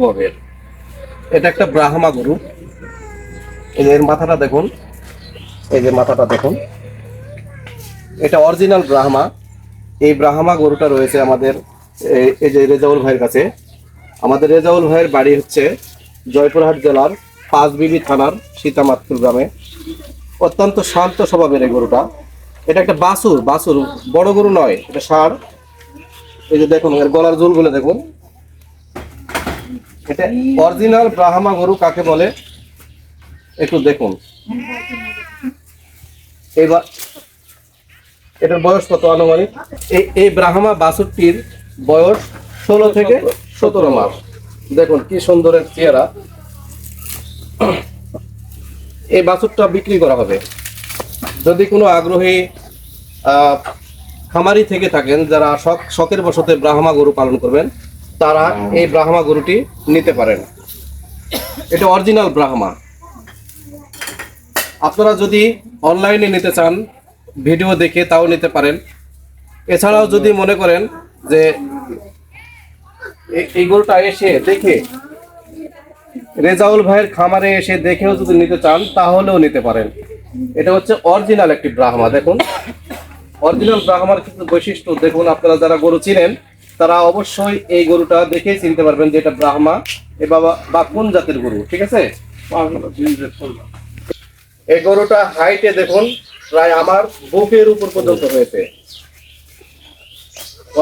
স্বভাবের। এটা একটা ব্রাহ্মা গরু। এই যে এর মাথাটা দেখুন, এই যে মাথাটা দেখুন, এটা অরিজিনাল ব্রাহ্মা। এই ব্রাহ্মা গরুটা রয়েছে আমাদের এই যে রেজাউল ভাইয়ের কাছে। আমাদের রেজাউল ভাইয়ের বাড়ি হচ্ছে জয়পুরহাট জেলার পাঁচবিবি থানার সীতামাতপুর গ্রামে। অত্যন্ত শান্ত স্বভাবের এই গরুটা। এটা একটা বাছুর, বাছুর, বড় গরু নয়, এটা ষাঁড়। এই যে দেখুন এর গলার ঝুলগুলো দেখুন। এটা অরিজিনাল ব্রাহ্মা গরু কাকে বলে একটু দেখুন। এবার এটার বয়স কত আনুমানিক? এই ব্রাহ্মা বাছুরটির বয়স 16 থেকে 17 মাস। দেখুন কি সুন্দরের চেহারা। এই বাছুরটা বিক্রি করা হবে। যদি কোনো আগ্রহী খামারি থেকে থাকেন যারা শখের বশতে ব্রাহ্মা গরু পালন করবেন, তারা এই ব্রাহ্মা গরুটি নিতে পারেন। এটা অরিজিনাল ব্রাহ্মা। আপনারা যদি অনলাইনে নিতে চান, ভিডিও দেখে তাও নিতে পারেন। এছাড়াও যদি মনে করেন যে এই গরুটা এসে দেখে রেজাউল ভাইয়ের খামারে এসে দেখেও যদি নিতে চান তাহলেও নিতে পারেন। এটা হচ্ছে অরিজিনাল একটি ব্রাহ্মা। দেখুন অরিজিনাল ব্রাহ্মার কিছু বৈশিষ্ট্য দেখুন। আপনারা যারা গরু চিনেন তারা অবশ্যই এই গরুটা দেখেই চিনতে পারবেন যে এটা ব্রাহ্মা বা কোন জাতের গরু। ঠিক আছে, এই গরুটা হাইটে দেখুন প্রায় আমার বুকের উপর পর্যন্ত হয়েছে।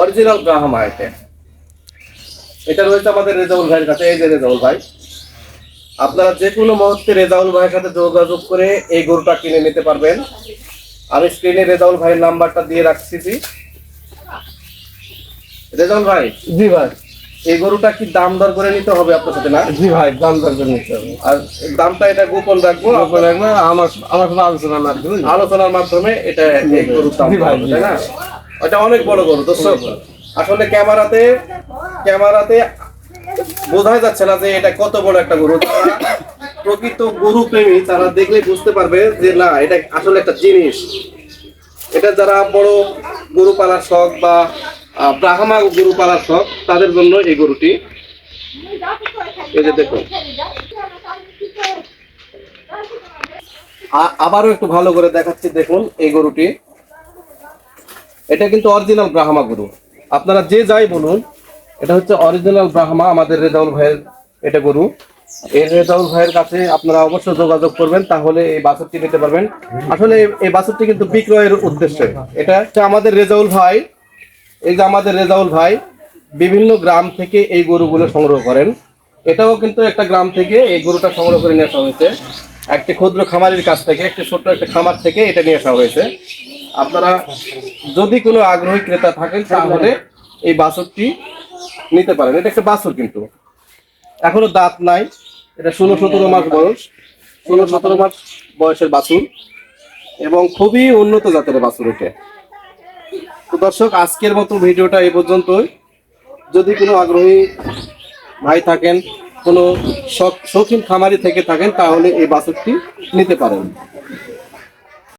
অরিজিনাল ব্রাহ্মা এটা রয়েছে আমাদের রেজাউল ভাইয়ের কাছে। এই যে রেজাউল ভাই, আপনারা যে কোনো মুহূর্তে রেজাউল ভাইয়ের সাথে যোগাযোগ করে এই গরুটা কিনে নিতে পারবেন। আমি স্ক্রিনে রেজাউল ভাইয়ের নাম্বারটা দিয়ে রাখছি। রেজাউল ভাই। জি ভাই। এই গরুটা কি দাম দর করে নিতে হবে আপনার সাথে না? জি ভাই, দাম দর করে নিতে হবে। আর দামটা এটা গোপন রাখবো, আমার সাথে আলোচনার মাধ্যমে আলোচনার মাধ্যমে এটা এই গরুর দাম, তাই না? এটা অনেক বড় গরু দর্শক। আসলে ক্যামেরাতে বোঝা যাচ্ছে না যে এটা কত বড় একটা গরু। প্রকৃত গরু প্রেমী তারা দেখলে বুঝতে পারবে যে না, এটা আসলে একটা জিনিস। এটা যারা বড় গরু পালার শখ বা ব্রাহ্মা গরু পালার শখ, তাদের জন্য এই গরুটি। এই যে দেখুন, আবারও একটু ভালো করে দেখাচ্ছি। দেখুন এই গরুটি, এটা কিন্তু অরিজিনাল ব্রাহ্মা গরু। আপনারা যে যাই বলুন, এটা হচ্ছে অরিজিনাল ব্রাহ্মা। আমাদের রেজাউল ভাইয়ের এটা গরু। এই রেজাউল ভাইয়ের কাছে আপনারা অবশ্যই যোগাযোগ করবেন, তাহলে এই বাছুরটি নিতে পারবেন। আসলে এই বাছুরটি কিন্তু বিক্রয়ের উদ্দেশ্যে। এটা হচ্ছে আমাদের রেজাউল ভাই। এই যে আমাদের রেজাউল ভাই বিভিন্ন গ্রাম থেকে এই গরুগুলো সংগ্রহ করেন। এটাও কিন্তু একটা গ্রাম থেকে এই গরুটা সংগ্রহ করে নিয়ে আসা হয়েছে। একটি ক্ষুদ্র খামারির কাছ থেকে, একটি ছোট্ট একটা খামার থেকে এটা নিয়ে আসা হয়েছে। আপনারা যদি কোনো আগ্রহী ক্রেতা থাকেন তাহলে এই বাছুরটি নিতে পারেন। এটা একটা বাছুর, কিন্তু এখনো দাঁত নাই। এটা 16-17 মাস বয়স, 16-17 মাস বয়সের বাছুর এবং খুবই উন্নত জাতের বাছুর এটা। তো দর্শক, আজকের মতো ভিডিওটা এই পর্যন্তই। যদি কোনো আগ্রহী ভাই থাকেন, কোনো শৌখিন খামারি থেকে থাকেন, তাহলে এই বাছুরটি নিতে পারেন।